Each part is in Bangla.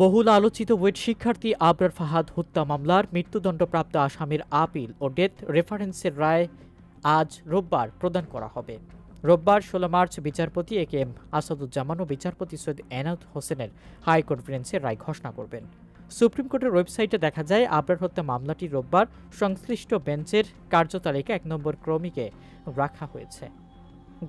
বহুল আলোচিত বুয়েট শিক্ষার্থী আবরার ফাহাদ হত্যা মামলার মৃত্যুদণ্ডপ্রাপ্ত আসামির আপিল ও ডেথ রেফারেন্সের রায় আজ রোববার প্রদান করা হবে। রোববার ১৬ মার্চ বিচারপতি এ কে এম আসাদুজ্জামান ও বিচারপতি সৈয়দ এনায়েত হোসেনের হাইকোর্ট বেঞ্চে রায় ঘোষণা করবেন। সুপ্রিম কোর্টের ওয়েবসাইটে দেখা যায়, আবরার হত্যা মামলাটি রোববার সংশ্লিষ্ট বেঞ্চের কার্যতালিকা ১ নম্বর ক্রমিকে রাখা হয়েছে।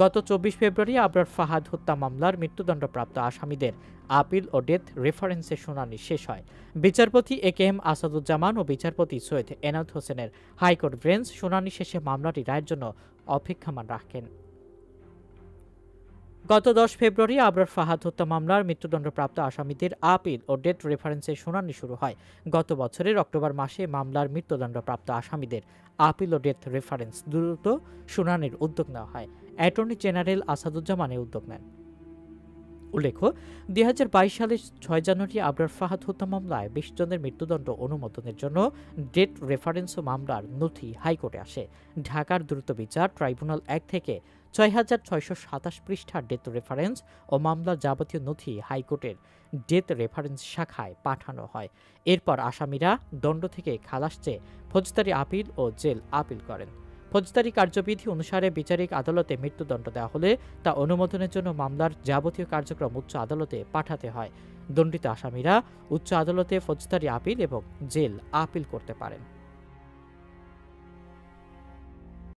গত ২৪ ফেব্রুয়ারি আবরার ফাহাদ হত্যা মামলার মৃত্যুদণ্ডপ্রাপ্ত আসামিদের আপিল ও ডেথ রেফারেন্সের শুনানি শেষ হয়। বিচারপতি এ কে এম আসাদুজ্জামান ও বিচারপতি সৈয়দ এনায়েত হোসেনের হাইকোর্ট বেঞ্চ শুনানি শেষে মামলাটি রায়ের জন্য অপেক্ষমাণ রাখেন। গত ১০ ফেব্রুয়ারি আবরার ফাহাদ হত্যা মামলার মৃত্যুদণ্ডপ্রাপ্ত আসামিদের আপিল ও ডেথ রেফারেন্সের শুনানি শুরু হয়। গত বছরের অক্টোবর মাসে মামলার মৃত্যুদণ্ডপ্রাপ্ত আসামিদের আপিল ও ডেথ রেফারেন্স দ্রুত শুনানির উদ্যোগ নেওয়া হয়। অ্যাটর্নি জেনারেল আসাদুজ্জামান উদ্যোগ নেন। উল্লেখ্য, ২০২২ সালের ৬ জানুয়ারি আবরার ফাহাদ হত্যা মামলায় ২০ জনের মৃত্যুদণ্ড অনুমোদনের জন্য ডেথ রেফারেন্স ও মামলার নথি হাইকোর্টে আসে। ঢাকার দ্রুত বিচার ট্রাইব্যুনাল ১ থেকে ৬,৬২৭ পৃষ্ঠার ডেথ রেফারেন্স ও মামলার যাবতীয় নথি হাইকোর্টের ডেথ রেফারেন্স শাখায় পাঠানো হয়। এরপর আসামিরা দণ্ড থেকে খালাস চেয়ে ফৌজদারি আপিল ও জেল আপিল করেন। ফৌজদারি কার্যবিধি অনুসারে বিচারিক আদালতে মৃত্যুদণ্ড দেওয়া হলে তা অনুমোদনের জন্য মামলার যাবতীয় কার্যক্রম উচ্চ আদালতে পাঠাতে হয়। দণ্ডিত আসামিরা উচ্চ আদালতে ফৌজদারি আপিল এবং জেল আপিল করতে পারেন।